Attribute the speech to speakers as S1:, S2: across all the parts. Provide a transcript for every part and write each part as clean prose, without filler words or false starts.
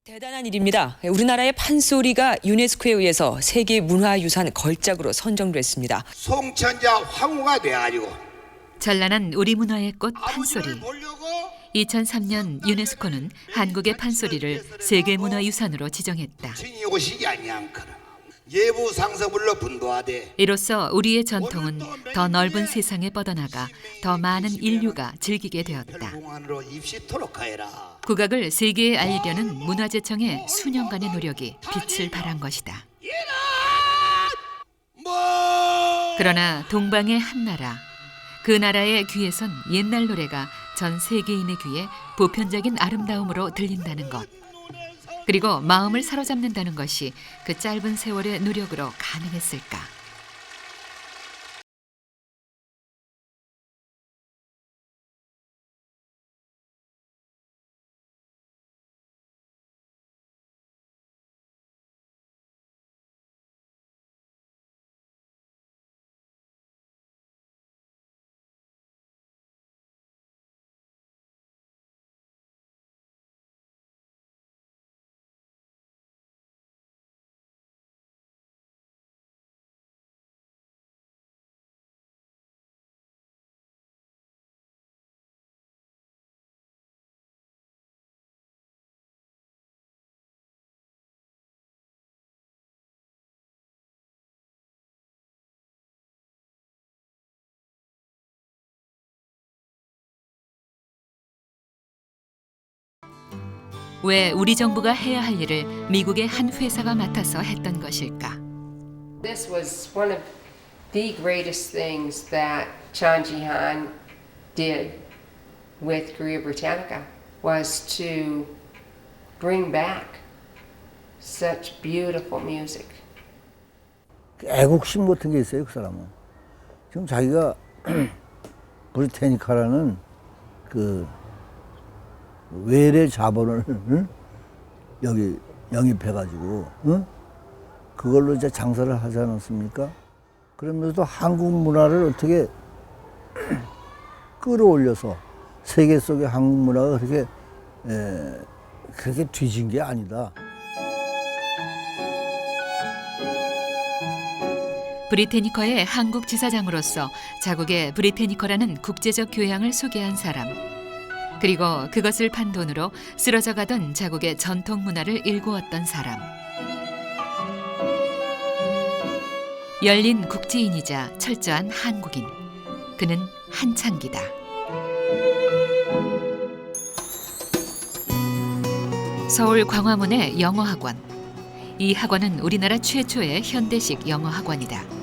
S1: 대단한 일입니다. 우리나라의 판소리가 유네스코에 의해서 세계문화유산 걸작으로 선정됐습니다.
S2: 송천자 황후가 돼가지고
S3: 찬란한 우리 문화의 꽃
S2: 아버지를
S3: 판소리.
S2: 보려고
S3: 2003년 유네스코는 한국의 판소리를 세계문화유산으로 지정했다.
S2: 친이 오시지 아니한거나 예부 상서불로 분도하되
S3: 이로써 우리의 전통은 더 넓은 세상에 뻗어나가 더 많은 인류가 즐기게 되었다.
S2: 공안으로 입시토록 하여라.
S3: 국악을 세계에 알리려는 문화재청의 수년간의 노력이 빛을 발한 것이다.
S2: 뭐
S3: 그러나 동방의 한 나라, 그 나라의 귀에선 옛날 노래가 전 세계인의 귀에 보편적인 아름다움으로 들린다는 것. 그리고 마음을 사로잡는다는 것이 그 짧은 세월의 노력으로 가능했을까. 왜 우리 정부가 해야 할 일을 미국의 한 회사가 맡아서 했던 것일까?
S4: This was one of the greatest things that Chan Jihan did with Korea Britannica was to bring back such beautiful music.
S5: 애국심 같은 게 있어요, 그 사람은. 지금 자기가 브리테니카라는 그 외래 자본을 여기 영입해가지고 그걸로 이제 장사를 하지 않았습니까? 그러면서도 한국 문화를 어떻게 끌어올려서 세계 속의 한국 문화가 그렇게 뒤진 게 아니다.
S3: 브리테니커의 한국 지사장으로서 자국의 브리테니커라는 국제적 교양을 소개한 사람. 그리고 그것을 판 돈으로 쓰러져 가던 자국의 전통 문화를 일구었던 사람. 열린 국제인이자 철저한 한국인. 그는 한창기다. 서울 광화문의 영어학원. 이 학원은 우리나라 최초의 현대식 영어학원이다.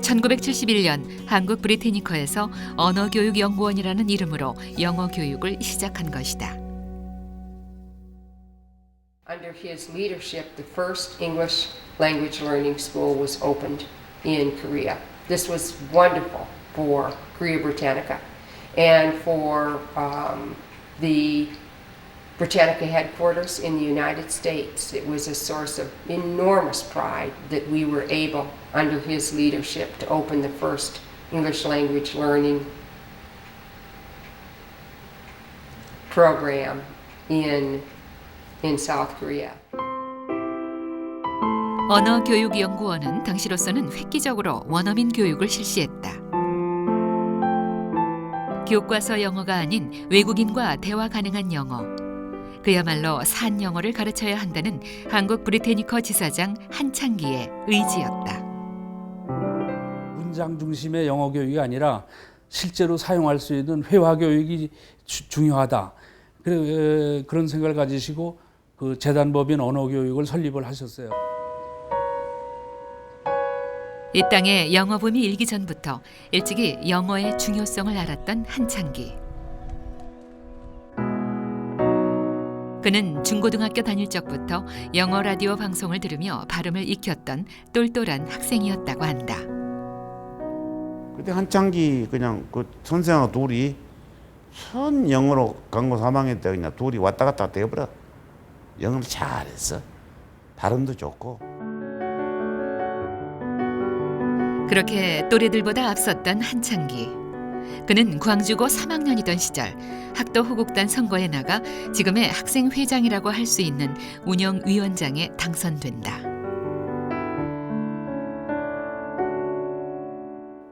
S3: 1971년 한국 브리테니커에서 언어교육연구원이라는 이름으로 영어 교육을 시작한 것이다.
S4: Under his leadership, the first English language learning school was opened in Korea. This was wonderful for Korea Britannica and for the Britannica headquarters in the United States. It was a source of enormous pride that we were able, under his leadership, to open the first English language learning program in South Korea.
S3: 언어교육연구원은 당시로서는 획기적으로 원어민 교육을 실시했다. 교과서 영어가 아닌 외국인과 대화 가능한 영어. 그야말로 산 영어를 가르쳐야 한다는 한국 브리테니커 지사장 한창기의 의지였다.
S6: 문장 중심의 영어 교육이 아니라 실제로 사용할 수 있는 회화 교육이 중요하다. 그런 생각을 가지시고 그 재단법인 언어 교육을 설립을 하셨어요.
S3: 이 땅에 영어 붐이 일기 전부터 일찍이 영어의 중요성을 알았던 한창기. 그는 중고등학교 다닐 적부터 영어 라디오 방송을 들으며 발음을 익혔던 똘똘한 학생이었다고 한다.
S7: 그때 한창기 그냥 그 선생하고 둘이 선 영어로 강고 3학년 때 그냥 둘이 왔다 갔다 돼버려. 영어를 잘했어. 발음도 좋고.
S3: 그렇게 또래들보다 앞섰던 한창기. 그는 광주고 3학년이던 시절 학도 호국단 선거에 나가 지금의 학생회장이라고 할 수 있는 운영위원장에 당선된다.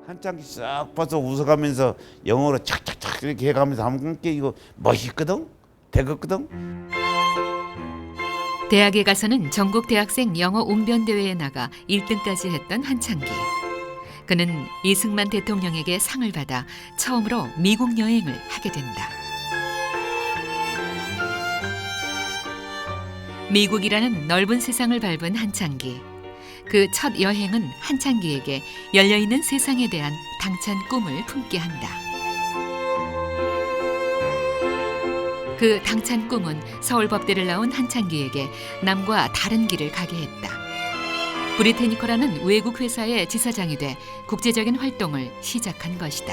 S7: 한창기 싹 봐서 웃어가면서 영어로 착착착 이렇게 해가면서 함께 이거 멋있거든? 되겠거든?
S3: 대학에 가서는 전국 대학생 영어 웅변대회에 나가 1등까지 했던 한창기. 그는 이승만 대통령에게 상을 받아 처음으로 미국 여행을 하게 된다. 미국이라는 넓은 세상을 밟은 한창기. 그 첫 여행은 한창기에게 열려있는 세상에 대한 당찬 꿈을 품게 한다. 그 당찬 꿈은 서울법대를 나온 한창기에게 남과 다른 길을 가게 했다. 브리테니커라는 외국 회사의 지사장이 돼 국제적인 활동을 시작한 것이다.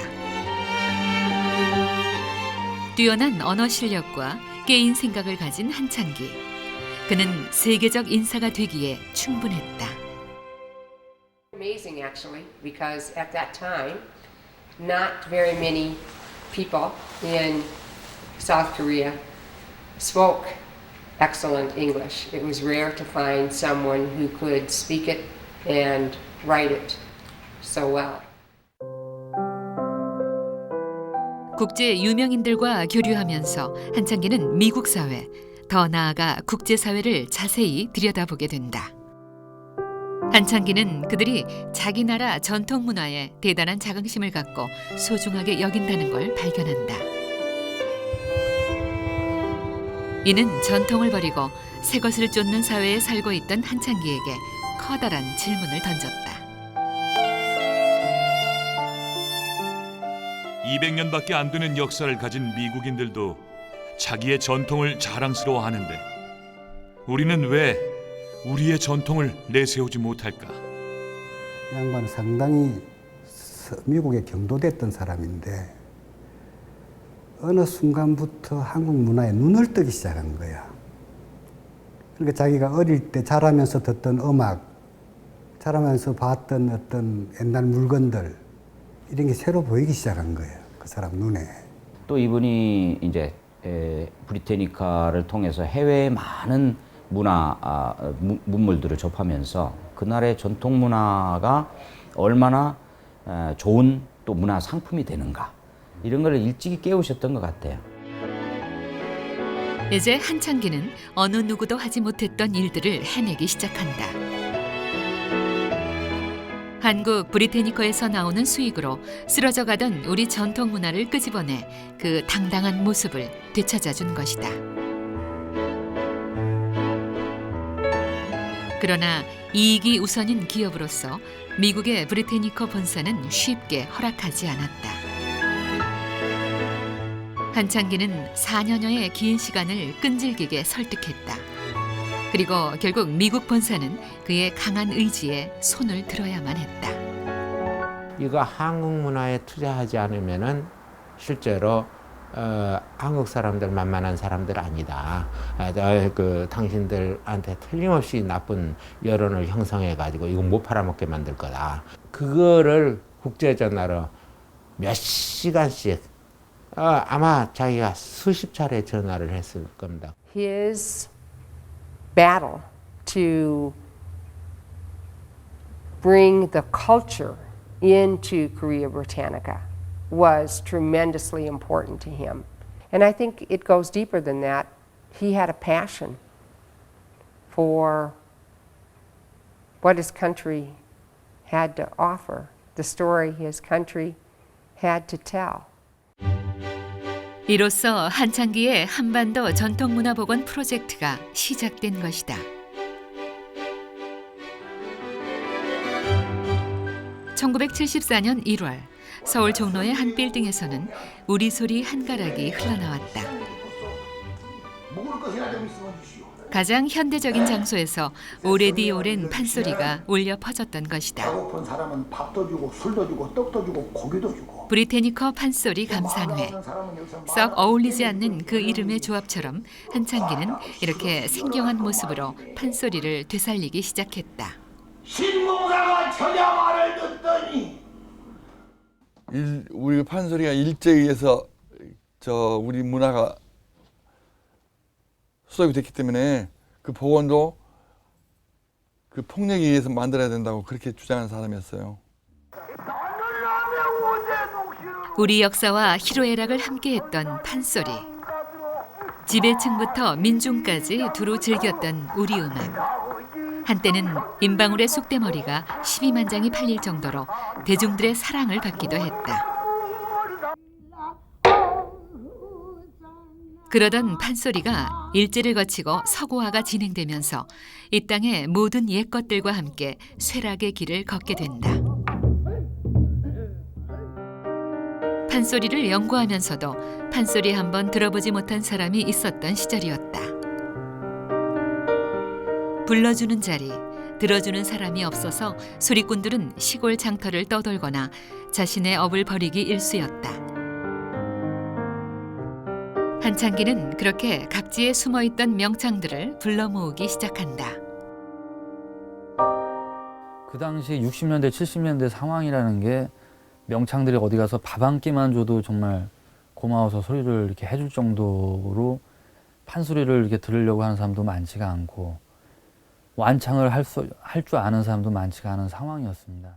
S3: 뛰어난 언어 실력과 깨인 생각을 가진 한창기. 그는 세계적 인사가 되기에 충분했다.
S4: Amazing actually, because at that time, not very many people in South Korea spoke excellent English. It was rare to find someone who could speak it and write it so well.
S3: 국제 유명인들과 교류하면서 한창기는 미국 사회, 더 나아가 국제 사회를 자세히 들여다보게 된다. 한창기는 그들이 자기 나라 전통 문화에 대단한 자긍심을 갖고 소중하게 여긴다는 걸 발견한다. 이는 전통을 버리고 새 것을 쫓는 사회에 살고 있던 한창기에게 커다란 질문을 던졌다.
S8: 200년밖에 안 되는 역사를 가진 미국인들도 자기의 전통을 자랑스러워하는데 우리는 왜 우리의 전통을 내세우지 못할까?
S9: 이 양반은 상당히 미국에 경도됐던 사람인데 어느 순간부터 한국 문화에 눈을 뜨기 시작한 거야. 그러니까 자기가 어릴 때 자라면서 듣던 음악, 자라면서 봤던 어떤 옛날 물건들 이런 게 새로 보이기 시작한 거예요. 그 사람 눈에.
S10: 또 이분이 이제 브리테니카를 통해서 해외의 많은 문물들을 접하면서 그 나라의 전통 문화가 얼마나 좋은 또 문화 상품이 되는가 이런 걸 일찍이 깨우셨던 것 같아요.
S3: 이제 한창기는 어느 누구도 하지 못했던 일들을 해내기 시작한다. 한국 브리테니커에서 나오는 수익으로 쓰러져 가던 우리 전통 문화를 끄집어내 그 당당한 모습을 되찾아준 것이다. 그러나 이익이 우선인 기업으로서 미국의 브리테니커 본사는 쉽게 허락하지 않았다. 한창기는 4년여의 긴 시간을 끈질기게 설득했다. 그리고 결국 미국 본사는 그의 강한 의지에 손을 들어야만 했다.
S11: 이거 한국 문화에 투자하지 않으면은 실제로 한국 사람들 만만한 사람들 아니다. 그 당신들한테 틀림없이 나쁜 여론을 형성해 가지고 이거 못 팔아먹게 만들 거다. 그거를 국제전화로 몇 시간씩 아마 자기가 수십 차례 전화를 했을 겁니다.
S4: His battle to bring the culture into Korea Britannica was tremendously important to him. And I think it goes deeper than that. He had a passion for what his country had to offer, the story his country had to tell.
S3: 이로써 한창기의 한반도 전통문화복원 프로젝트가 시작된 것이다. 1974년 1월 서울 종로의 한 빌딩에서는 우리소리 한 가락이 흘러나왔다. 가장 현대적인 장소에서 오래디오랜 판소리가 울려 퍼졌던 것이다.
S2: 배고픈 사람은 밥도 주고 술도 주고 떡도 주고 고기도 주고.
S3: 브리테니커 판소리 감상회. 썩 어울리지 않는 그 이름의 조합처럼 한창기는 이렇게 생경한 모습으로 판소리를 되살리기 시작했다.
S2: 신공사가 처자 말을 듣더니
S12: 우리 판소리가 일제에 의해서 우리 문화가 수습이 됐기 때문에 그 복원도 그 폭력에 의해서 만들어야 된다고 그렇게 주장하는 사람이었어요.
S3: 우리 역사와 희로애락을 함께했던 판소리. 지배층부터 민중까지 두루 즐겼던 우리 음악. 한때는 임방울의 쑥대머리가 12만 장이 팔릴 정도로 대중들의 사랑을 받기도 했다. 그러던 판소리가 일제를 거치고 서구화가 진행되면서 이 땅의 모든 옛것들과 함께 쇠락의 길을 걷게 된다. 판소리를 연구하면서도 판소리 한번 들어보지 못한 사람이 있었던 시절이었다. 불러주는 자리, 들어주는 사람이 없어서 소리꾼들은 시골 장터를 떠돌거나 자신의 업을 버리기 일쑤였다. 한창기는 그렇게 각지에 숨어있던 명창들을 불러 모으기 시작한다.
S13: 그 당시 60년대, 70년대 상황이라는 게 명창들이 어디 가서 밥 한 끼만 줘도 정말 고마워서 소리를 이렇게 해줄 정도로 판소리를 이렇게 들으려고 하는 사람도 많지가 않고 완창을 할 줄 아는 사람도 많지가 않은 상황이었습니다.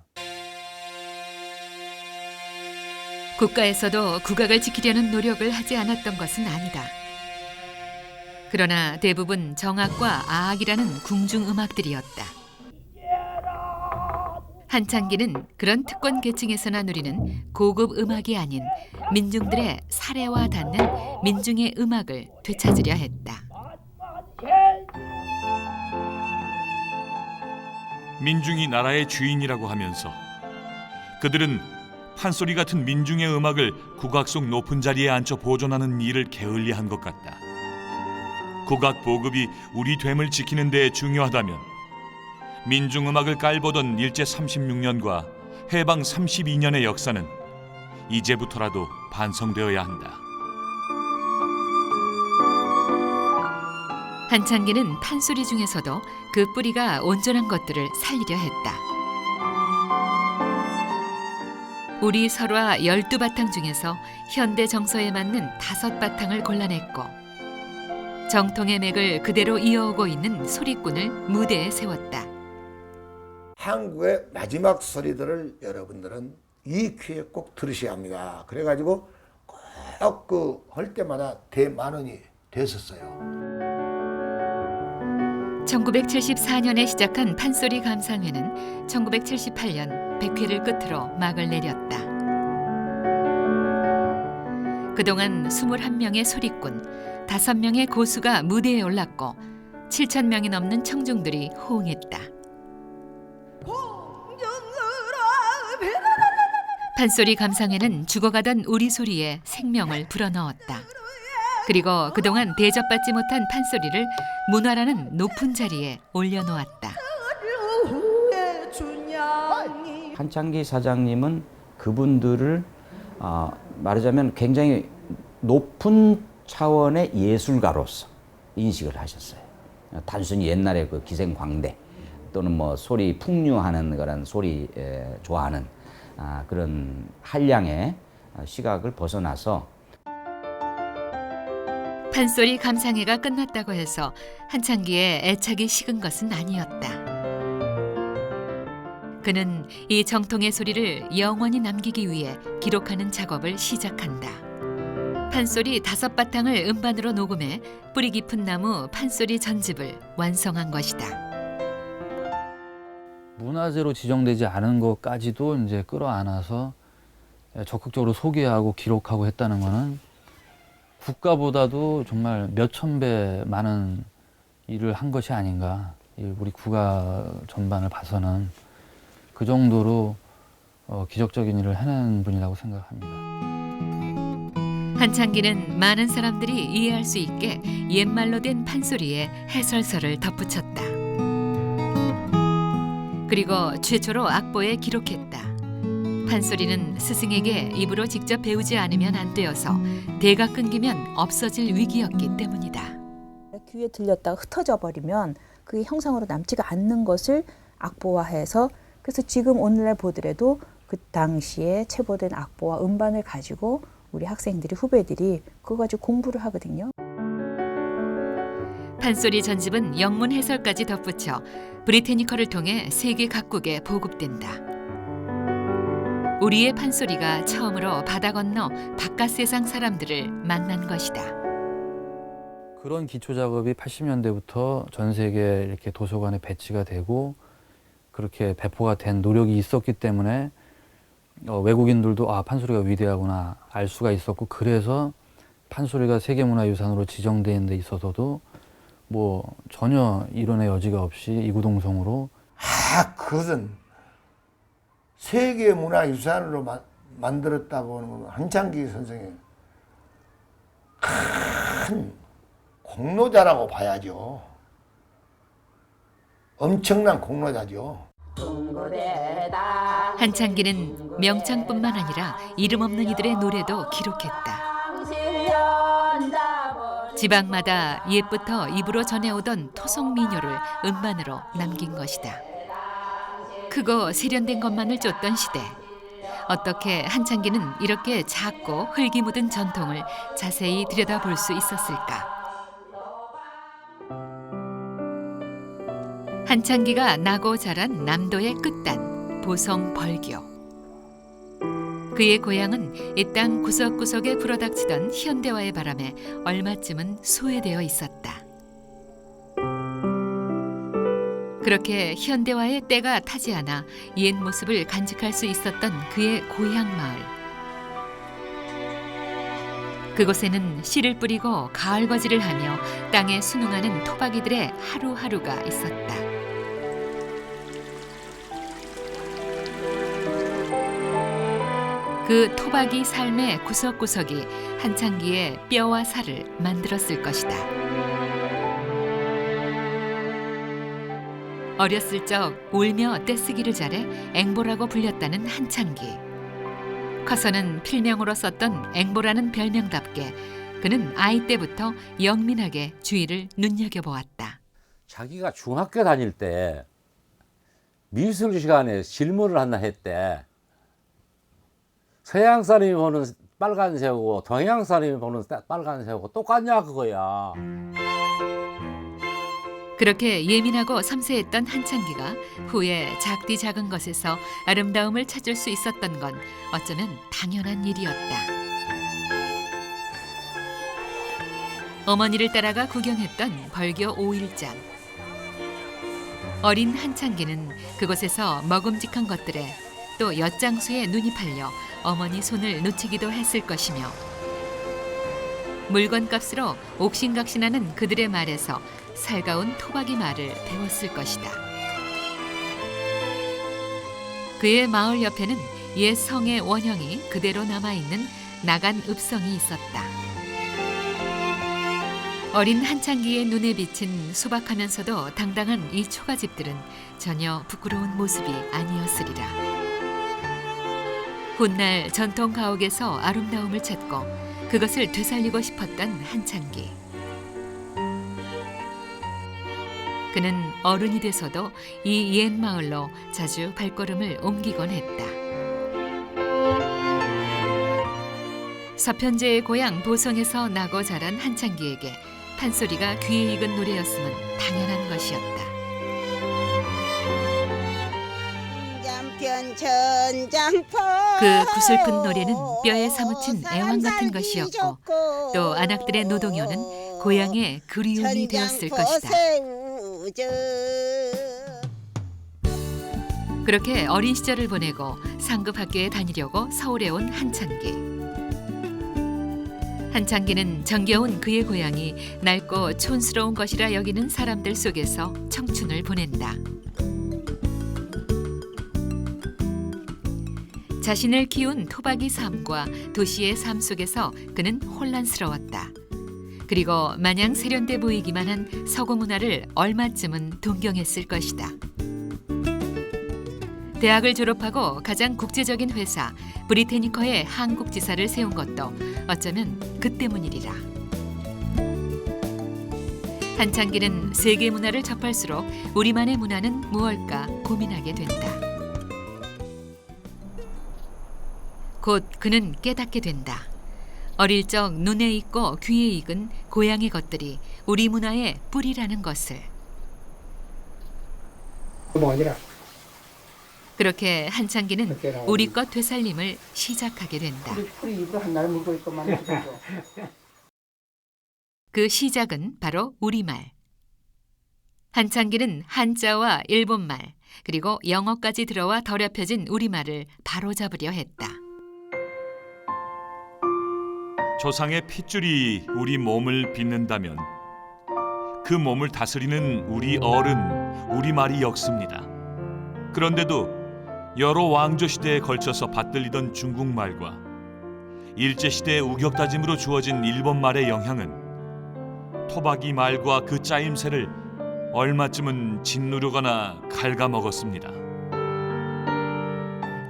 S3: 국가에서도 국악을 지키려는 노력을 하지 않았던 것은 아니다. 그러나 대부분 정악과 아악이라는 궁중음악들이었다. 한창기는 그런 특권 계층에서나 누리는 고급 음악이 아닌 민중들의 사례와 닿는 민중의 음악을 되찾으려 했다.
S8: 민중이 나라의 주인이라고 하면서 그들은 판소리 같은 민중의 음악을 국악 속 높은 자리에 앉혀 보존하는 일을 게을리한 것 같다. 국악 보급이 우리 됨을 지키는 데 중요하다면 민중음악을 깔보던 일제 36년과 해방 32년의 역사는 이제부터라도 반성되어야 한다.
S3: 한창기는 판소리 중에서도 그 뿌리가 온전한 것들을 살리려 했다. 우리 설화 12바탕 중에서 현대 정서에 맞는 5바탕을 골라냈고 정통의 맥을 그대로 이어오고 있는 소리꾼을 무대에 세웠다.
S2: 한국의 마지막 소리들을 여러분들은 이 귀에 꼭 들으셔야 합니다. 그래가지고 꼭 할 때마다 대만원이 됐었어요.
S3: 1974년에 시작한 판소리 감상회는 1978년 100회를 끝으로 막을 내렸다. 그동안 21명의 소리꾼, 5명의 고수가 무대에 올랐고 7,000명이 넘는 청중들이 호응했다. 판소리 감상회는 죽어가던 우리 소리에 생명을 불어넣었다. 그리고 그동안 대접받지 못한 판소리를 문화라는 높은 자리에 올려놓았다.
S10: 한창기 사장님은 그분들을 말하자면 굉장히 높은 차원의 예술가로서 인식을 하셨어요. 단순히 옛날에 그 기생광대 또는 뭐 소리 풍류하는 그런 소리 좋아하는 그런 한량의 시각을 벗어나서
S3: 판소리 감상회가 끝났다고 해서 한창기에 애착이 식은 것은 아니었다. 그는 이 정통의 소리를 영원히 남기기 위해 기록하는 작업을 시작한다. 판소리 5바탕을 음반으로 녹음해 뿌리 깊은 나무 판소리 전집을 완성한 것이다.
S13: 문화재로 지정되지 않은 것까지도 이제 끌어안아서 적극적으로 소개하고 기록하고 했다는 것은 국가보다도 정말 몇천 배 많은 일을 한 것이 아닌가. 우리 국가 전반을 봐서는 그 정도로 기적적인 일을 해낸 분이라고 생각합니다.
S3: 한창기는 많은 사람들이 이해할 수 있게 옛말로 된 판소리에 해설서를 덧붙였다. 그리고 최초로 악보에 기록했다. 판소리는 스승에게 입으로 직접 배우지 않으면 안 되어서 대가 끊기면 없어질 위기였기 때문이다.
S14: 귀에 들렸다가 흩어져 버리면 그게 형상으로 남지가 않는 것을 악보화해서 그래서 지금 오늘날 보더라도 그 당시에 체포된 악보와 음반을 가지고 우리 학생들이 후배들이 그거 가지고 공부를 하거든요.
S3: 판소리 전집은 영문 해설까지 덧붙여 브리테니커를 통해 세계 각국에 보급된다. 우리의 판소리가 처음으로 바다 건너 바깥 세상 사람들을 만난 것이다.
S13: 그런 기초 작업이 80년대부터 전 세계 이렇게 도서관에 배치가 되고 그렇게 배포가 된 노력이 있었기 때문에 외국인들도 판소리가 위대하구나 알 수가 있었고, 그래서 판소리가 세계문화유산으로 지정되는 데 있어서도 뭐 전혀 이론의 여지가 없이 이구동성으로
S2: 그것은 세계문화유산으로 만들었다고 하는 건 한창기 선생의 큰 공로자라고 봐야죠. 엄청난 공로자죠.
S3: 한창기는 명창뿐만 아니라 이름 없는 이들의 노래도 기록했다. 지방마다 옛부터 입으로 전해오던 토속 민요를 음반으로 남긴 것이다. 크고 세련된 것만을 쫓던 시대. 어떻게 한창기는 이렇게 작고 흙이 묻은 전통을 자세히 들여다볼 수 있었을까? 한창기가 나고 자란 남도의 끝단 보성 벌교. 그의 고향은 이 땅 구석구석에 불어닥치던 현대화의 바람에 얼마쯤은 소외되어 있었다. 그렇게 현대화의 때가 타지 않아 옛 모습을 간직할 수 있었던 그의 고향 마을. 그곳에는 씨를 뿌리고 가을거지를 하며 땅에 순응하는 토박이들의 하루하루가 있었다. 그 토박이 삶의 구석구석이 한창기의 뼈와 살을 만들었을 것이다. 어렸을 적 울며 떼쓰기를 잘해 앵보라고 불렸다는 한창기. 커서는 필명으로 썼던 앵보라는 별명답게 그는 아이 때부터 영민하게 주위를 눈여겨보았다.
S15: 자기가 중학교 다닐 때 미술 시간에 질문을 하나 했대. 서양 사람이 보는 빨간색하고 동양 사람이 보는 빨간색하고 똑같냐 그거야.
S3: 그렇게 예민하고 섬세했던 한창기가 후에 작디 작은 것에서 아름다움을 찾을 수 있었던 건 어쩌면 당연한 일이었다. 어머니를 따라가 구경했던 벌교 5일장. 어린 한창기는 그곳에서 먹음직한 것들에 또 엿장수에 눈이 팔려 어머니 손을 놓치기도 했을 것이며 물건값으로 옥신각신하는 그들의 말에서 살가운 토박이 말을 배웠을 것이다. 그의 마을 옆에는 옛 성의 원형이 그대로 남아있는 나간 읍성이 있었다. 어린 한창기의 눈에 비친 소박하면서도 당당한 이 초가집들은 전혀 부끄러운 모습이 아니었으리라. 훗날 전통 가옥에서 아름다움을 찾고 그것을 되살리고 싶었던 한창기. 그는 어른이 돼서도 이 옛 마을로 자주 발걸음을 옮기곤 했다. 서편제의 고향 보성에서 나고 자란 한창기에게 판소리가 귀에 익은 노래였음은 당연한 것이었다. 그 구슬픈 노래는 뼈에 사무친 애완 같은 것이었고 또 안악들의 노동요는 고향의 그리움이 되었을 것이다. 그렇게 어린 시절을 보내고 상급 학교에 다니려고 서울에 온 한창기. 한창기는 정겨운 그의 고향이 낡고 촌스러운 것이라 여기는 사람들 속에서 청춘을 보낸다. 자신을 키운 토박이 삶과 도시의 삶 속에서 그는 혼란스러웠다. 그리고 마냥 세련돼 보이기만 한 서구 문화를 얼마쯤은 동경했을 것이다. 대학을 졸업하고 가장 국제적인 회사 브리테니커의 한국 지사를 세운 것도 어쩌면 그 때문이리라. 한창기는 세계 문화를 접할수록 우리만의 문화는 무엇일까 고민하게 된다. 곧 그는 깨닫게 된다. 어릴 적 눈에 익고 귀에 익은 고향의 것들이 우리 문화의 뿌리라는 것을. 그렇게 한창기는 우리껏 되살림을 시작하게 된다. 그 시작은 바로 우리말. 한창기는 한자와 일본말 그리고 영어까지 들어와 더럽혀진 우리말을 바로잡으려 했다.
S8: 조상의 핏줄이 우리 몸을 빚는다면 그 몸을 다스리는 우리 어른, 우리말이 역습니다. 그런데도 여러 왕조 시대에 걸쳐서 받들리던 중국말과 일제시대의 우격다짐으로 주어진 일본말의 영향은 토박이 말과 그 짜임새를 얼마쯤은 짓누르거나 갉아먹었습니다.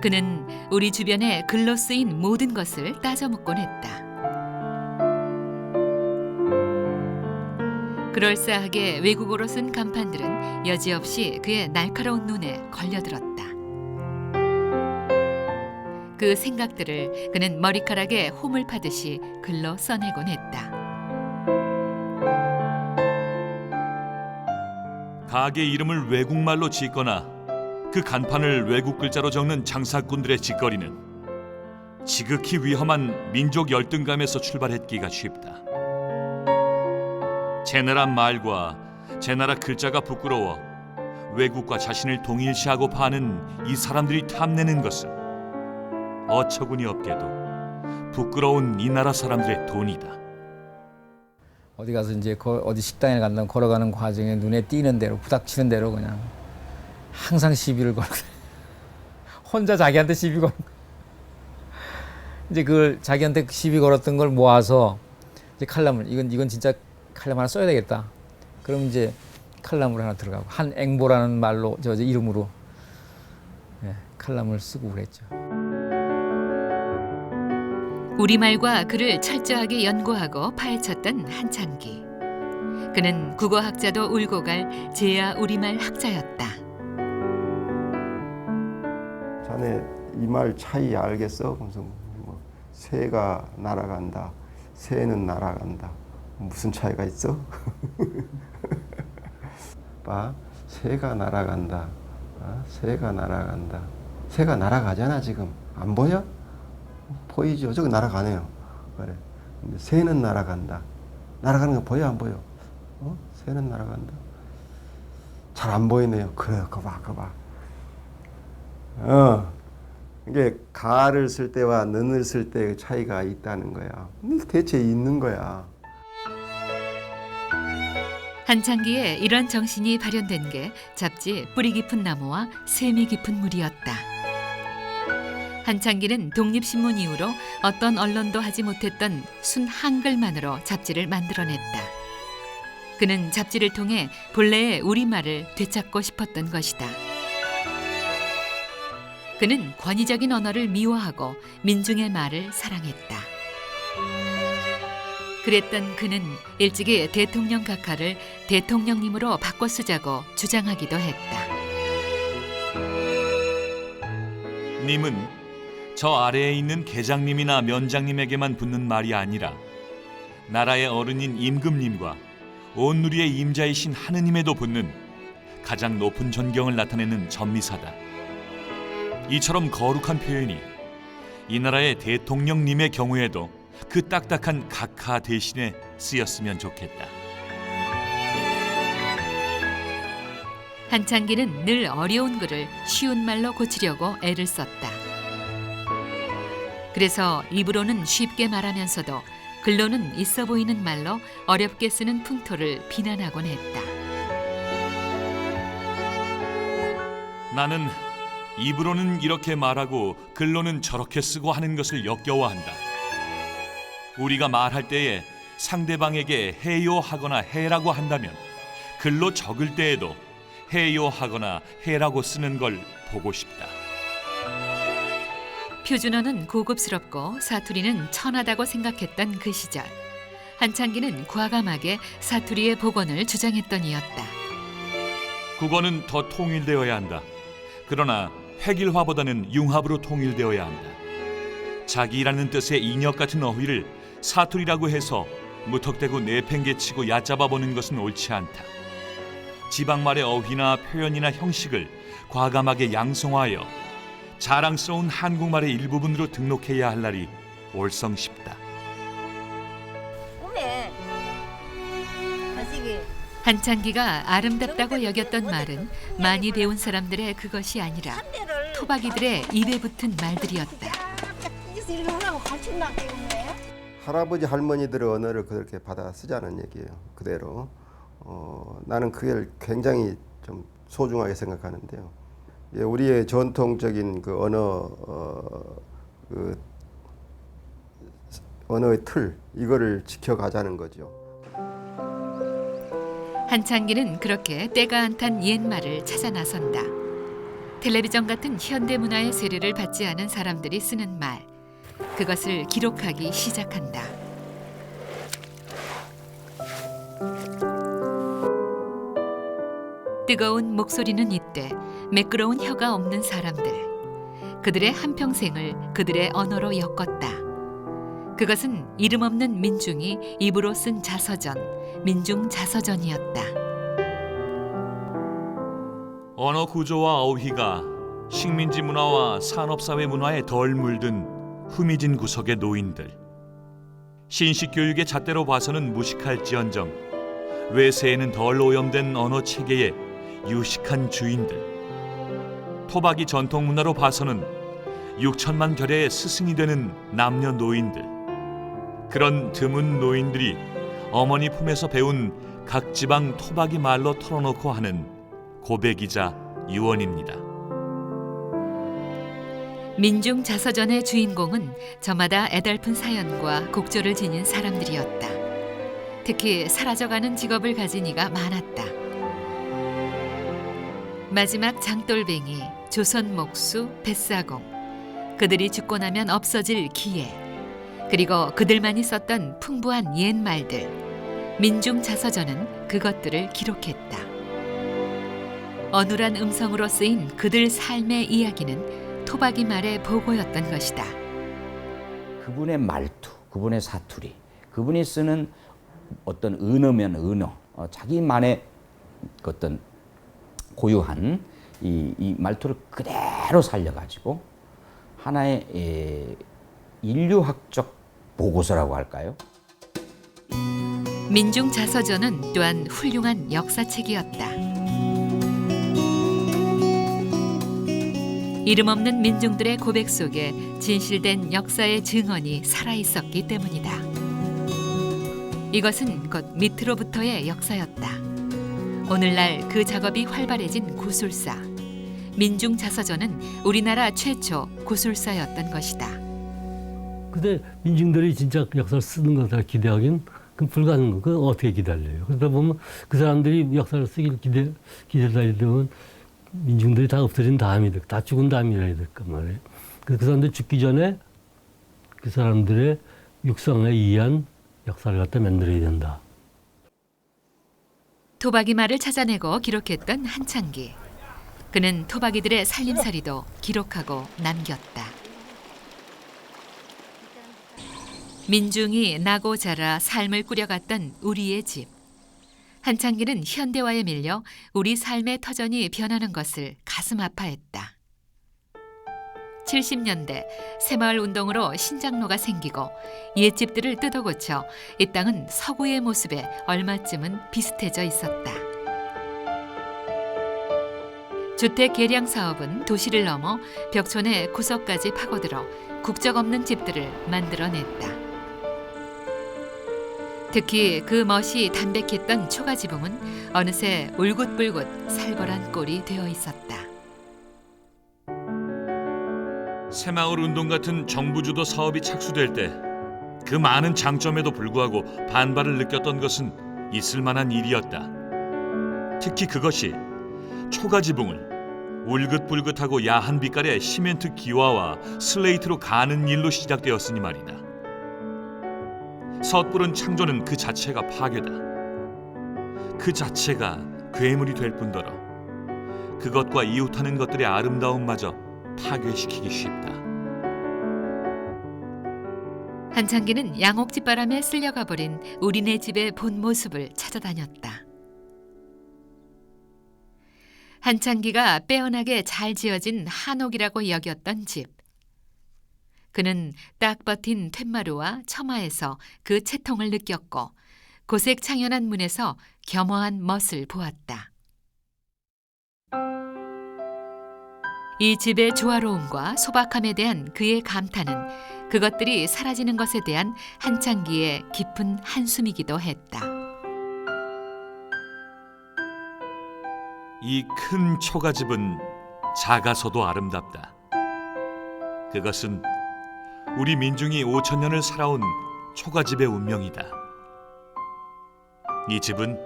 S3: 그는 우리 주변에 글로 쓰인 모든 것을 따져먹곤 했다. 그럴싸하게 외국어로 쓴 간판들은 여지없이 그의 날카로운 눈에 걸려들었다. 그 생각들을 그는 머리카락에 홈을 파듯이 글로 써내곤 했다.
S8: 가게 이름을 외국말로 짓거나 그 간판을 외국 글자로 적는 장사꾼들의 짓거리는 지극히 위험한 민족 열등감에서 출발했기가 쉽다. 제 나라 말과 제 나라 글자가 부끄러워 외국과 자신을 동일시하고파 하는 이 사람들이 탐내는 것은 어처구니 없게도 부끄러운 이 나라 사람들의 돈이다.
S16: 어디 가서 이제 어디 식당에 간다면 걸어가는 과정에 눈에 띄는 대로 부닥치는 대로 그냥 항상 시비를 걸고 혼자 자기한테 시비 걸고 이제 그걸 자기한테 시비 걸었던 걸 모아서 이제 칼럼을 이건 진짜 칼럼 하나 써야 되겠다. 그럼 이제 칼럼을 하나 들어가고 한앵보라는 말로 저 이름으로 칼럼을 쓰고 그랬죠.
S3: 우리말과 글을 철저하게 연구하고 파헤쳤던 한창기. 그는 국어학자도 울고 갈 제야 우리말 학자였다.
S17: 자네 이 말 차이 알겠어? 그래서 뭐 새가 날아간다, 새는 날아간다. 무슨 차이가 있어? 봐, 새가 날아간다. 새가 날아간다. 새가 날아가잖아 지금. 안 보여? 보이죠? 저거 날아가네요. 그래. 근데 새는 날아간다. 날아가는 거 보여 안 보여? 새는 날아간다. 잘 안 보이네요. 그래, 그거 봐. 이게 가를 쓸 때와 는을 쓸 때 차이가 있다는 거야. 대체 있는 거야.
S3: 한창기에 이런 정신이 발현된 게 잡지 뿌리 깊은 나무와 샘이 깊은 물이었다. 한창기는 독립신문 이후로 어떤 언론도 하지 못했던 순 한글만으로 잡지를 만들어냈다. 그는 잡지를 통해 본래의 우리말을 되찾고 싶었던 것이다. 그는 권위적인 언어를 미워하고 민중의 말을 사랑했다. 그랬던 그는 일찍이 대통령 각하를 대통령님으로 바꿔 쓰자고 주장하기도 했다.
S8: 님은 저 아래에 있는 계장님이나 면장님에게만 붙는 말이 아니라 나라의 어른인 임금님과 온 누리의 임자이신 하느님에도 붙는 가장 높은 존경을 나타내는 전미사다. 이처럼 거룩한 표현이 이 나라의 대통령님의 경우에도 그 딱딱한 각하 대신에 쓰였으면 좋겠다.
S3: 한창기는 늘 어려운 글을 쉬운 말로 고치려고 애를 썼다. 그래서 입으로는 쉽게 말하면서도 글로는 있어 보이는 말로 어렵게 쓰는 풍토를 비난하곤 했다.
S8: 나는 입으로는 이렇게 말하고 글로는 저렇게 쓰고 하는 것을 역겨워한다. 우리가 말할 때에 상대방에게 해요 하거나 해라고 한다면 글로 적을 때에도 해요 하거나 해라고 쓰는 걸 보고 싶다.
S3: 표준어는 고급스럽고 사투리는 천하다고 생각했던 그 시절, 한창기는 과감하게 사투리의 복원을 주장했던 이였다.
S8: 국어는 더 통일되어야 한다. 그러나 획일화보다는 융합으로 통일되어야 한다. 자기라는 뜻의 인역 같은 어휘를 사투리라고 해서 무턱대고 내팽개치고 얕잡아보는 것은 옳지 않다. 지방말의 어휘나 표현이나 형식을 과감하게 양성화하여 자랑스러운 한국말의 일부분으로 등록해야 할 날이 올성쉽다.
S3: 한창기가 아름답다고 여겼던 말은 많이 배운 사람들의 그것이 아니라 토박이들의 입에 붙은 말들이었다.
S17: 할아버지 할머니들의 언어를 그렇게 받아 쓰자는 얘기예요. 그대로. 나는 그걸 굉장히 좀 소중하게 생각하는데요. 예, 우리의 전통적인 그 언어의 틀 이거를 지켜가자는 거죠.
S3: 한창기는 그렇게 때가 안 탄 옛말을 찾아 나선다. 텔레비전 같은 현대 문화의 세례를 받지 않은 사람들이 쓰는 말, 그것을 기록하기 시작한다. 뜨거운 목소리는 이때 매끄러운 혀가 없는 사람들. 그들의 한평생을 그들의 언어로 엮었다. 그것은 이름 없는 민중이 입으로 쓴 자서전, 민중자서전이었다.
S8: 언어 구조와 어휘가 식민지 문화와 산업사회 문화에 덜 물든 후미진 구석의 노인들. 신식 교육의 잣대로 봐서는 무식할지언정 외세에는 덜 오염된 언어 체계의 유식한 주인들. 토박이 전통 문화로 봐서는 6천만 결의 스승이 되는 남녀 노인들. 그런 드문 노인들이 어머니 품에서 배운 각 지방 토박이 말로 털어놓고 하는 고백이자 유언입니다.
S3: 민중자서전의 주인공은 저마다 애달픈 사연과 곡조를 지닌 사람들이었다. 특히 사라져가는 직업을 가진 이가 많았다. 마지막 장돌뱅이, 조선목수, 뱃사공, 그들이 죽고 나면 없어질 기회, 그리고 그들만이 썼던 풍부한 옛말들, 민중자서전은 그것들을 기록했다. 어눌한 음성으로 쓰인 그들 삶의 이야기는 토박이 말의 보고였던 것이다.
S10: 그분의 말투, 그분의 사투리, 그분이 쓰는 어떤 은어면 은어, 자기만의 어떤 고유한 이 말투를 그대로 살려가지고 하나의 인류학적 보고서라고 할까요?
S3: 민중자서전은 또한 훌륭한 역사책이었다. 이름 없는 민중들의 고백 속에 진실된 역사의 증언이 살아있었기 때문이다. 이것은 곧 밑으로부터의 역사였다. 오늘날 그 작업이 활발해진 구술사. 민중자서전은 우리나라 최초 구술사였던 것이다.
S18: 근데 민중들이 진짜 역사를 쓰는 것을 기대하기는 그건 불가능한 거. 그건 어떻게 기다려요? 그러다 보면 그 사람들이 역사를 쓰길 기다리려면 민중들이 다 없어진 다음이 다 죽은 다음이라 해야 될까 말이에요. 그 사람들 죽기 전에 그 사람들의 육성에 의한 역사를 갖다 만들어야 된다.
S3: 토박이 말을 찾아내고 기록했던 한창기. 그는 토박이들의 살림살이도 기록하고 남겼다. 민중이 나고 자라 삶을 꾸려갔던 우리의 집. 한창기는 현대화에 밀려 우리 삶의 터전이 변하는 것을 가슴 아파했다. 70년대 새마을 운동으로 신장로가 생기고 옛집들을 뜯어고쳐 이 땅은 서구의 모습에 얼마쯤은 비슷해져 있었다. 주택 개량 사업은 도시를 넘어 벽촌의 구석까지 파고들어 국적 없는 집들을 만들어냈다. 특히 그 멋이 담백했던 초가지붕은 어느새 울긋불긋 살벌한 꼴이 되어 있었다.
S8: 새마을 운동 같은 정부 주도 사업이 착수될 때 그 많은 장점에도 불구하고 반발을 느꼈던 것은 있을 만한 일이었다. 특히 그것이 초가지붕을 울긋불긋하고 야한 빛깔의 시멘트 기와와 슬레이트로 가는 일로 시작되었으니 말이다. 섣부른 창조는 그 자체가 파괴다. 그 자체가 괴물이 될 뿐더러 그것과 이웃하는 것들의 아름다움마저 파괴시키기 쉽다.
S3: 한창기는 양옥집바람에 쓸려가 버린 우리네 집의 본 모습을 찾아다녔다. 한창기가 빼어나게 잘 지어진 한옥이라고 여겼던 집. 그는 딱 버틴 툇마루와 처마에서 그 채통을 느꼈고 고색 창연한 문에서 겸허한 멋을 보았다. 이 집의 조화로움과 소박함에 대한 그의 감탄은 그것들이 사라지는 것에 대한 한창기의 깊은 한숨이기도 했다.
S8: 이 큰 초가집은 작아서도 아름답다. 그것은 우리 민중이 5,000년을 살아온 초가집의 운명이다. 이 집은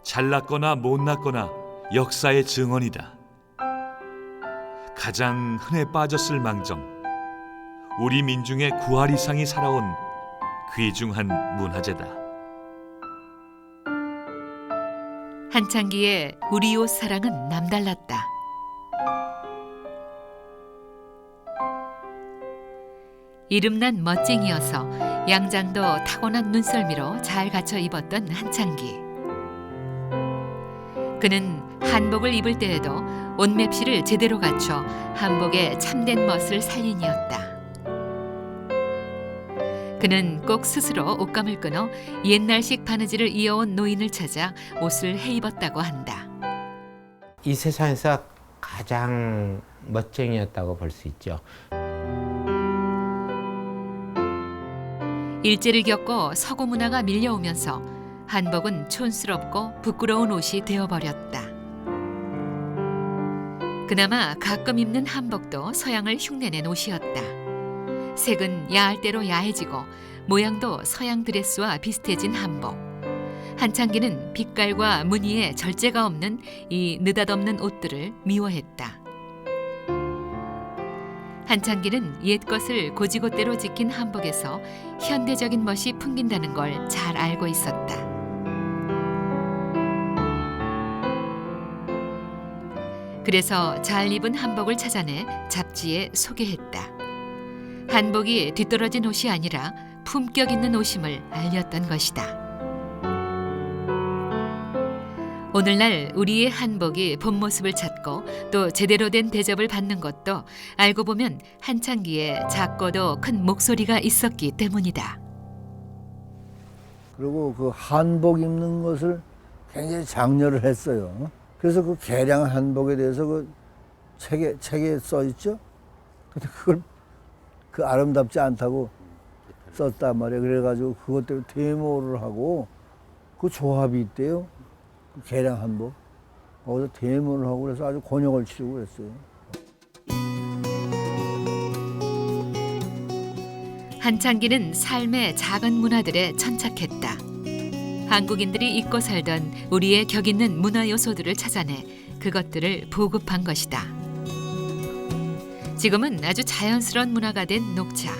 S8: 잘났거나 못났거나 역사의 증언이다. 가장 흔해 빠졌을 망정 우리 민중의 9할 이상이 살아온 귀중한 문화재다.
S3: 한창기의 우리 옷 사랑은 남달랐다. 이름난 멋쟁이여서 양장도 타고난 눈썰미로 잘 갖춰 입었던 한창기. 그는 한복을 입을 때에도 옷맵시를 제대로 갖춰 한복의 참된 멋을 살린 이였다. 그는 꼭 스스로 옷감을 끊어 옛날식 바느질을 이어온 노인을 찾아 옷을 해입었다고 한다.
S11: 이 세상에서 가장 멋쟁이였다고 볼 수 있죠.
S3: 일제를 겪고 서구 문화가 밀려오면서 한복은 촌스럽고 부끄러운 옷이 되어버렸다. 그나마 가끔 입는 한복도 서양을 흉내낸 옷이었다. 색은 야할 대로 야해지고 모양도 서양 드레스와 비슷해진 한복. 한창기는 빛깔과 무늬에 절제가 없는 이 느닷없는 옷들을 미워했다. 한창기는 옛것을 고지고대로 지킨 한복에서 현대적인 멋이 풍긴다는 걸 잘 알고 있었다. 그래서 잘 입은 한복을 찾아내 잡지에 소개했다. 한복이 뒤떨어진 옷이 아니라 품격 있는 옷임을 알렸던 것이다. 오늘날 우리의 한복이 본 모습을 찾고 또 제대로 된 대접을 받는 것도 알고 보면 한창기에 작고도 큰 목소리가 있었기 때문이다.
S5: 그리고 그 한복 입는 것을 굉장히 장려를 했어요. 그래서 그 개량 한복에 대해서 그 책에 써 있죠. 근데 그걸 그 아름답지 않다고 썼단 말이에요. 그래가지고 그것 때문에 데모를 하고 그 조합이 있대요. 그 개량 한복. 거기서 데모를 하고 그래서 아주 곤욕을 치르고 그랬어요.
S3: 한창기는 삶의 작은 문화들에 천착했다. 한국인들이 잊고 살던 우리의 격 있는 문화 요소들을 찾아내 그것들을 보급한 것이다. 지금은 아주 자연스러운 문화가 된 녹차.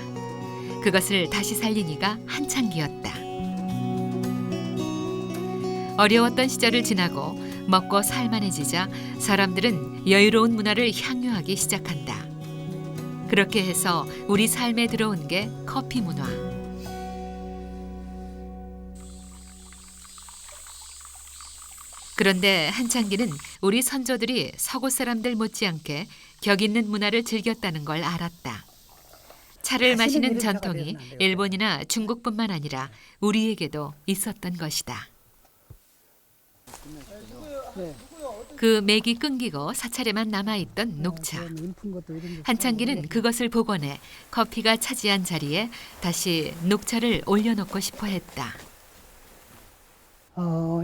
S3: 그것을 다시 살린 이가 한창기였다. 어려웠던 시절을 지나고 먹고 살만해지자 사람들은 여유로운 문화를 향유하기 시작한다. 그렇게 해서 우리 삶에 들어온 게 커피 문화. 그런데 한창기는 우리 선조들이 서구 사람들 못지않게 격 있는 문화를 즐겼다는 걸 알았다. 차를 마시는 전통이 일본이나 중국뿐만 아니라 우리에게도 있었던 것이다. 그 맥이 끊기고 사찰에만 남아있던 녹차. 한창기는 그것을 복원해 커피가 차지한 자리에 다시 녹차를 올려놓고 싶어 했다.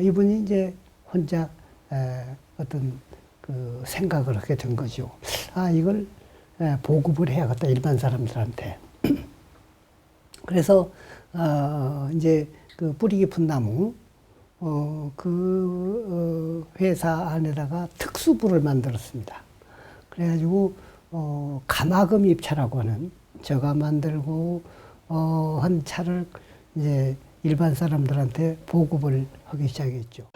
S9: 이분이 이제 혼자 어떤 그 생각을 하게 된 거죠. 아, 이걸 보급을 해야겠다, 일반 사람들한테. 그래서 이제 그 뿌리 깊은 나무, 회사 안에다가 특수부를 만들었습니다. 그래가지고 가마금 입차라고 하는, 제가 만들고 한 차를 이제 일반 사람들한테 보급을 하기 시작했죠.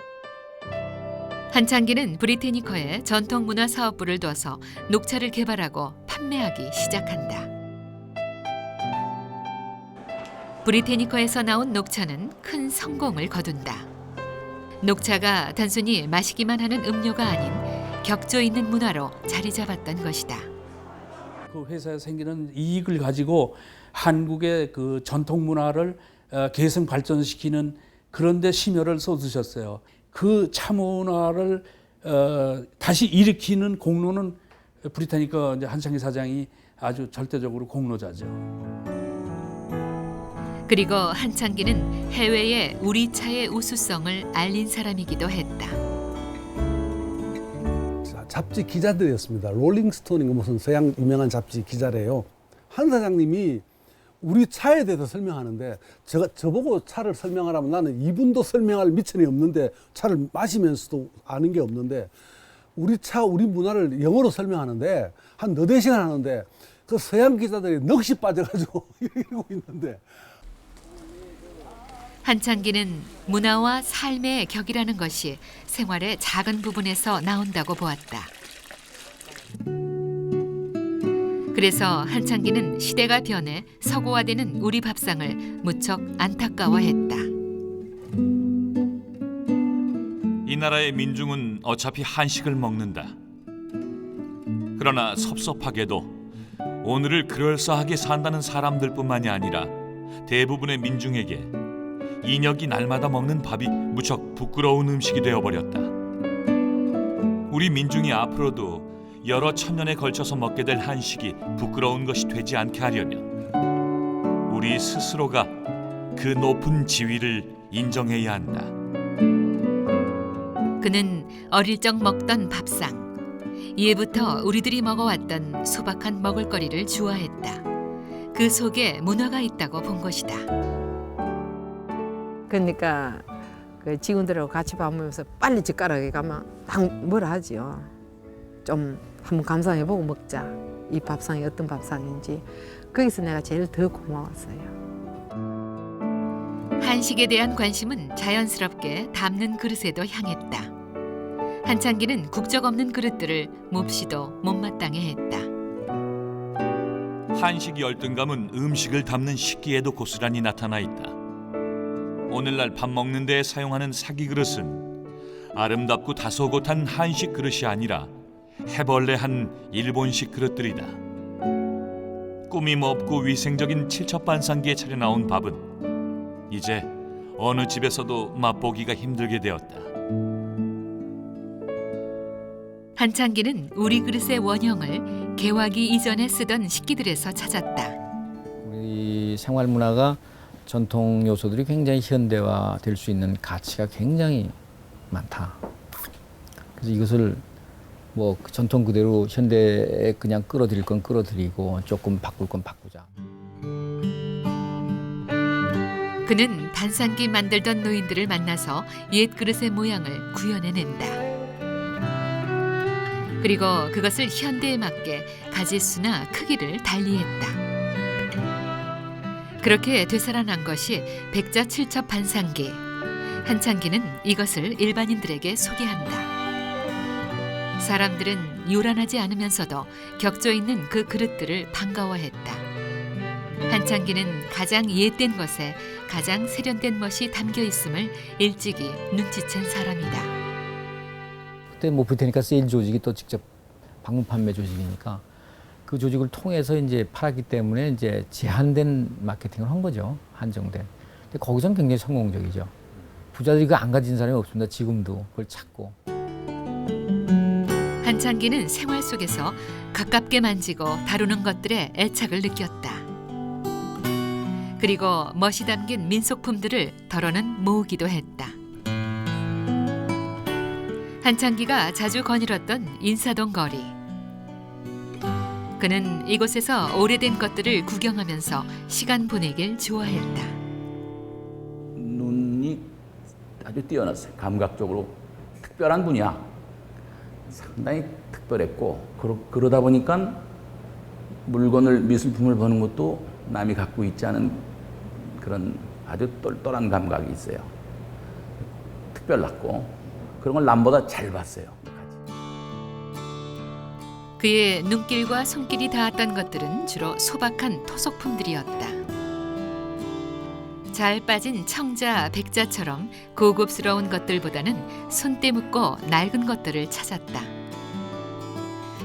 S3: 한창기는 브리테니커에 전통문화사업부를 둬서 녹차를 개발하고 판매하기 시작한다. 브리테니커에서 나온 녹차는 큰 성공을 거둔다. 녹차가 단순히 마시기만 하는 음료가 아닌 격조 있는 문화로 자리 잡았던 것이다.
S6: 그 회사에 생기는 이익을 가지고 한국의 그 전통 문화를 개선 발전시키는 그런 데 심혈을 쏟으셨어요. 그 차문화를 다시 일으키는 공로는 브리타니커 한창기 사장이 아주 절대적으로 공로자죠.
S3: 그리고 한창기는 해외에 우리 차의 우수성을 알린 사람이기도 했다.
S19: 잡지 기자들이었습니다. 롤링스톤인가 무슨 서양 유명한 잡지 기자래요. 한 사장님이 우리 차에 대해서 설명하는데 저보고 차를 설명하라면 나는 이분도 설명할 미천이 없는데 차를 마시면서도 아는 게 없는데 우리 차, 우리 문화를 영어로 설명하는데 한 4-4시간 하는데 그 서양 기자들이 넋이 빠져가지고 이러고 있는데
S3: 한창기는 문화와 삶의 격이라는 것이 생활의 작은 부분에서 나온다고 보았다. 그래서 한창기는 시대가 변해 서구화되는 우리 밥상을 무척 안타까워했다.
S8: 이 나라의 민중은 어차피 한식을 먹는다. 그러나 섭섭하게도 오늘을 그럴싸하게 산다는 사람들뿐만이 아니라 대부분의 민중에게 인혁이 날마다 먹는 밥이 무척 부끄러운 음식이 되어버렸다. 우리 민중이 앞으로도 여러 천년에 걸쳐서 먹게 될 한식이 부끄러운 것이 되지 않게 하려면 우리 스스로가 그 높은 지위를 인정해야 한다.
S3: 그는 어릴 적 먹던 밥상, 이해부터 우리들이 먹어왔던 소박한 먹을거리를 좋아했다. 그 속에 문화가 있다고 본 것이다.
S20: 그러니까 그 직원들하고 같이 밥 먹으면서 빨리 젓가락에 가면 뭐라 하지요. 좀 한번 감상해보고 먹자. 이 밥상이 어떤 밥상인지. 거기서 내가 제일 더 고마웠어요.
S3: 한식에 대한 관심은 자연스럽게 담는 그릇에도 향했다. 한창기는 국적 없는 그릇들을 몹시도 못마땅해 했다.
S8: 한식 열등감은 음식을 담는 식기에도 고스란히 나타나 있다. 오늘날 밥 먹는 데 사용하는 사기 그릇은 아름답고 다소곳한 한식 그릇이 아니라 해벌레한 일본식 그릇들이다. 꾸밈 없고 위생적인 칠첩반상기에 차려 나온 밥은 이제 어느 집에서도 맛보기가 힘들게 되었다.
S3: 한창기는 우리 그릇의 원형을 개화기 이전에 쓰던 식기들에서 찾았다.
S16: 우리 생활 문화가 전통 요소들이 굉장히 현대화될 수 있는 가치가 굉장히 많다. 그래서 이것을 뭐 전통 그대로 현대에 그냥 끌어들일 건 끌어들이고 조금 바꿀 건 바꾸자.
S3: 그는 반상기 만들던 노인들을 만나서 옛 그릇의 모양을 구현해낸다. 그리고 그것을 현대에 맞게 가짓수나 크기를 달리했다. 그렇게 되살아난 것이 백자 칠첩 반상기. 한창기는 이것을 일반인들에게 소개한다. 사람들은 요란하지 않으면서도 격조 있는 그 그릇들을 반가워했다. 한창기는 가장 옛된 것에 가장 세련된 멋이 담겨 있음을 일찍이 눈치챈 사람이다.
S16: 그때 뭐 브리테니카 세일 조직이 또 직접 방문 판매 조직이니까 그 조직을 통해서 이제 팔았기 때문에 이제 제한된 마케팅을 한 거죠. 한정된. 근데 거기서는 굉장히 성공적이죠. 부자들이 그거 안 가진 사람이 없습니다. 지금도 그걸 찾고.
S3: 한창기는 생활 속에서 가깝게 만지고 다루는 것들에 애착을 느꼈다. 그리고 멋이 담긴 민속품들을 덜어는 모으기도 했다. 한창기가 자주 거닐었던 인사동 거리. 그는 이곳에서 오래된 것들을 구경하면서 시간 보내길 좋아했다.
S10: 눈이 아주 뛰어났어요. 감각적으로 특별한 분이야. 상당히 특별했고 그러다 보니까 물건을 미술품을 보는 것도 남이 갖고 있지 않은 그런 아주 똘똘한 감각이 있어요. 특별났고 그런 걸 남보다 잘 봤어요.
S3: 그의 눈길과 손길이 닿았던 것들은 주로 소박한 토속품들이었다. 잘 빠진 청자, 백자처럼 고급스러운 것들보다는 손때 묻고 낡은 것들을 찾았다.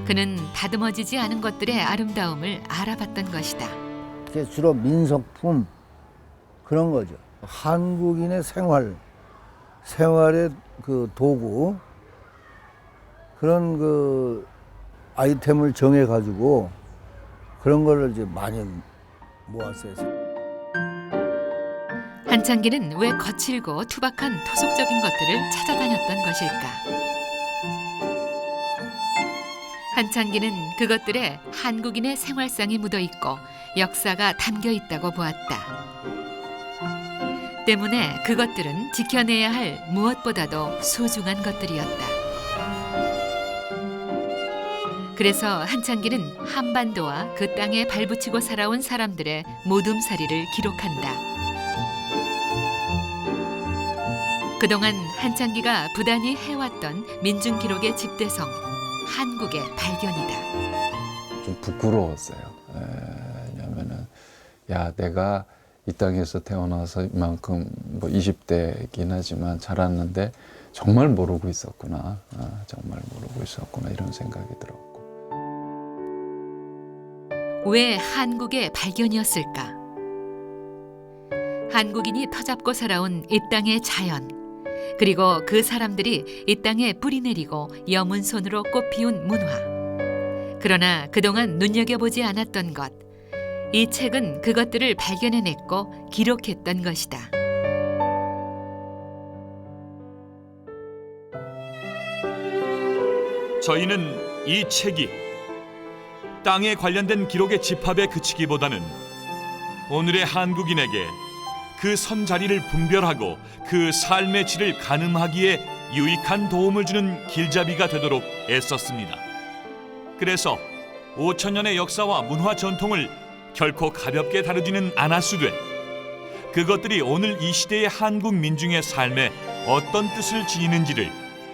S3: 그는 다듬어지지 않은 것들의 아름다움을 알아봤던 것이다.
S5: 주로 민속품 그런 거죠. 한국인의 생활의 그 도구 그런 그 아이템을 정해 가지고 그런 거를 이제 많이 모았어요.
S3: 한창기는 왜 거칠고 투박한 토속적인 것들을 찾아다녔던 것일까? 한창기는 그것들에 한국인의 생활상이 묻어 있고 역사가 담겨 있다고 보았다. 때문에 그것들은 지켜내야 할 무엇보다도 소중한 것들이었다. 그래서 한창기는 한반도와 그 땅에 발붙이고 살아온 사람들의 모둠살이를 기록한다. 그동안 한창기가 부단히 해왔던 민중기록의 집대성, 한국의 발견이다.
S21: 좀 부끄러웠어요. 왜냐하면은 내가 이 땅에서 태어나서 이만큼 뭐 20대이긴 하지만 자랐는데 정말 모르고 있었구나. 정말 모르고 있었구나 이런 생각이 들었고.
S3: 왜 한국의 발견이었을까? 한국인이 터잡고 살아온 이 땅의 자연, 그리고 그 사람들이 이 땅에 뿌리내리고 여문손으로 꽃피운 문화. 그러나 그동안 눈여겨보지 않았던 것, 이 책은 그것들을 발견해냈고 기록했던 것이다.
S8: 저희는 이 책이 땅에 관련된 기록의 집합에 그치기보다는 오늘의 한국인에게 그 선자리를 분별하고 그 삶의 질을 가늠하기에 유익한 도움을 주는 길잡이가 되도록 애썼습니다. 그래서 5,000년의 역사와 문화 전통을 결코 가볍게 다루지는 않았으되 그것들이 오늘 이 시대의 한국 민중의 삶에 어떤 뜻을 지니는지를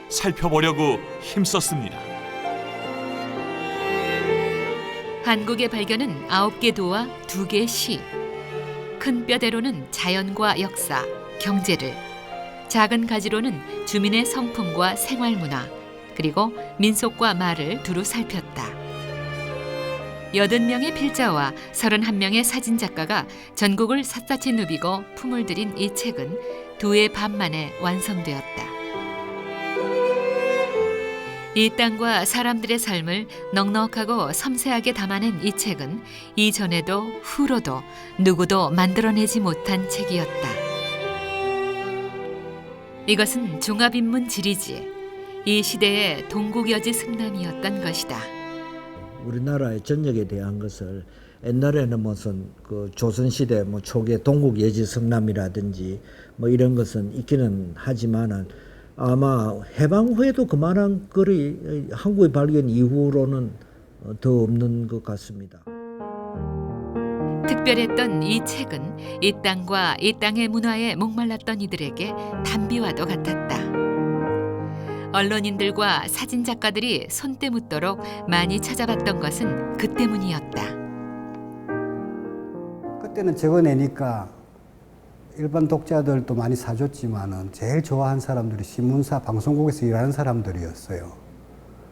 S8: 살펴보려고 힘썼습니다.
S3: 한국의 발견은 9개 도와 2개 시. 큰 뼈대로는 자연과 역사, 경제를, 작은 가지로는 주민의 성품과 생활문화, 그리고 민속과 말을 두루 살폈다. 80명의 필자와 31명의 사진작가가 전국을 샅샅이 누비고 품을 들인 이 책은 2해 반 만에 완성되었다. 이 땅과 사람들의 삶을 넉넉하고 섬세하게 담아낸 이 책은 이전에도 후로도 누구도 만들어내지 못한 책이었다. 이것은 종합인문 지리지, 이 시대의 동국여지 승남이었던 것이다.
S22: 우리나라의 전역에 대한 것을 옛날에는 무슨 그 조선시대 뭐 초기에 동국예지 성남이라든지 뭐 이런 것은 있기는 하지만은 아마 해방 후에도 그만한 글이 한국의 발견 이후로는 더 없는 것 같습니다.
S3: 특별했던 이 책은 이 땅과 이 땅의 문화에 목말랐던 이들에게 담비와도 같았다. 언론인들과 사진작가들이 손때 묻도록 많이 찾아봤던 것은 그 때문이었다.
S9: 그때는 적어내니까 일반 독자들도 많이 사줬지만은 제일 좋아하는 사람들이 신문사, 방송국에서 일하는 사람들이었어요.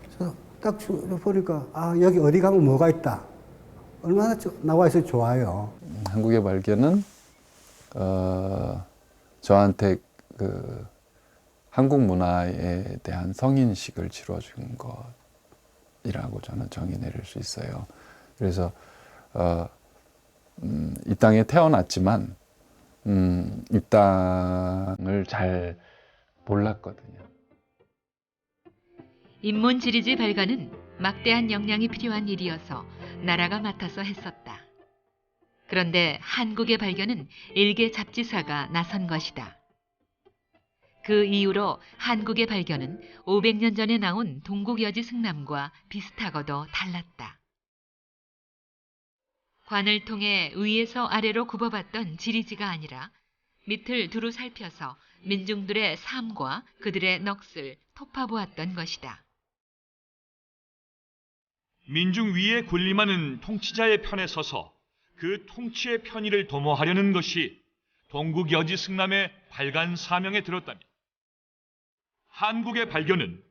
S9: 그래서 딱 보니까 여기 어디 가면 뭐가 있다. 얼마나 나와 있어 좋아요.
S21: 한국의 발견은 저한테 그 한국 문화에 대한 성인식을 지뤄준 것이라고 저는 정의 내릴 수 있어요. 그래서 이 땅에 태어났지만 이 땅을 잘 몰랐거든요.
S3: 인문지리지 발간은 막대한 역량이 필요한 일이어서 나라가 맡아서 했었다. 그런데 한국의 발견은 일개 잡지사가 나선 것이다. 그 이후로 한국의 발견은 500년 전에 나온 동국여지 승남과 비슷하고도 달랐다. 관을 통해 위에서 아래로 굽어봤던 지리지가 아니라 밑을 두루 살펴서 민중들의 삶과 그들의 넋을 토파보았던 것이다.
S8: 민중 위에 군림하는 통치자의 편에 서서 그 통치의 편의를 도모하려는 것이 동국 여지 승남의 발간 사명에 들었다면 한국의 발견은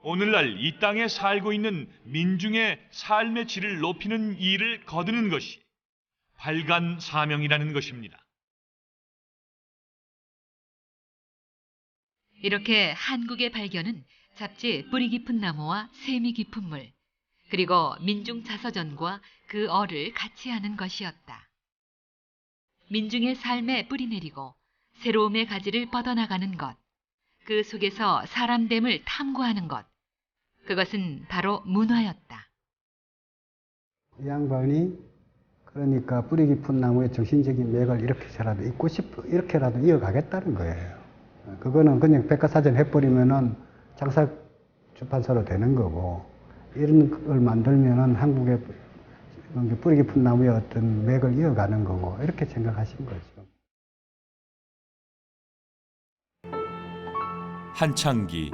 S8: 오늘날 이 땅에 살고 있는 민중의 삶의 질을 높이는 일을 거두는 것이 발간 사명이라는 것입니다.
S3: 이렇게 한국의 발견은 잡지 뿌리 깊은 나무와 샘이 깊은 물, 그리고 민중 자서전과 그 어를 같이 하는 것이었다. 민중의 삶에 뿌리 내리고 새로움의 가지를 뻗어나가는 것, 그 속에서 사람됨을 탐구하는 것, 그것은 바로 문화였다.
S9: 이 양반이 그러니까 뿌리 깊은 나무의 정신적인 맥을 이렇게라도 잇고 싶어, 이렇게라도 이어가겠다는 거예요. 그거는 그냥 백과사전 해버리면은 장사 출판사로 되는 거고, 이런 걸 만들면은 한국의 뿌리 깊은 나무의 어떤 맥을 이어가는 거고, 이렇게 생각하신 거죠.
S8: 한창기,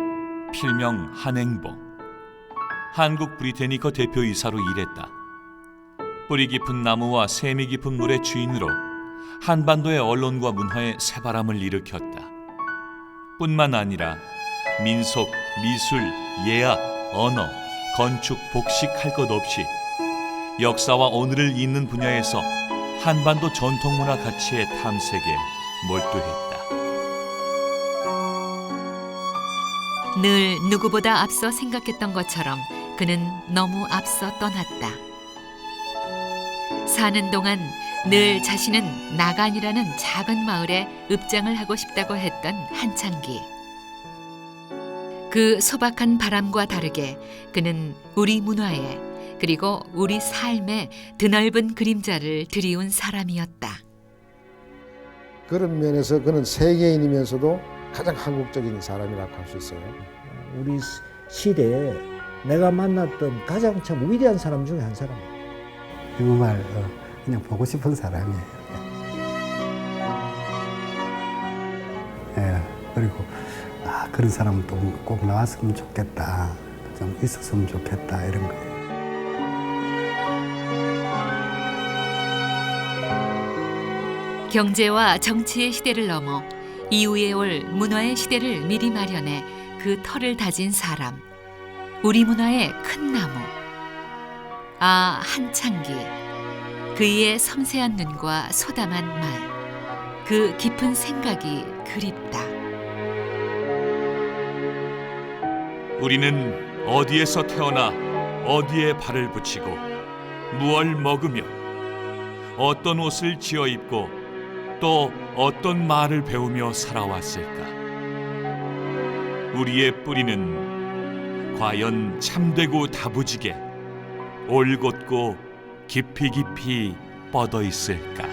S8: 필명 한행봉. 한국 브리테니커 대표이사로 일했다. 뿌리 깊은 나무와 샘이 깊은 물의 주인으로 한반도의 언론과 문화에 새바람을 일으켰다. 뿐만 아니라 민속, 미술, 예학, 언어, 건축, 복식 할 것 없이 역사와 오늘을 잇는 분야에서 한반도 전통문화 가치의 탐색에 몰두했다.
S3: 늘 누구보다 앞서 생각했던 것처럼 그는 너무 앞서 떠났다. 사는 동안 늘 자신은 나간이라는 작은 마을에 읍장을 하고 싶다고 했던 한창기. 그 소박한 바람과 다르게 그는 우리 문화에 그리고 우리 삶에 드넓은 그림자를 들이운 사람이었다.
S1: 그런 면에서 그는 세계인이면서도 가장 한국적인 사람이라고 할 수 있어요.
S22: 우리 시대에 내가 만났던 가장 참 위대한 사람 중에 한 사람.
S9: 정말 그냥 보고 싶은 사람이에요. 예, 그리고 그런 사람은 또 꼭 나왔으면 좋겠다, 좀 있었으면 좋겠다, 이런 거예요.
S3: 경제와 정치의 시대를 넘어 이후에 올 문화의 시대를 미리 마련해 그 터를 다진 사람, 우리 문화의 큰 나무. 아, 한창기. 그의 섬세한 눈과 소담한 말, 그 깊은 생각이 그립다.
S8: 우리는 어디에서 태어나 어디에 발을 붙이고 무얼 먹으며 어떤 옷을 지어 입고 또 어떤 말을 배우며 살아왔을까? 우리의 뿌리는 과연 참되고 다부지게 올곧고 깊이 깊이 뻗어 있을까?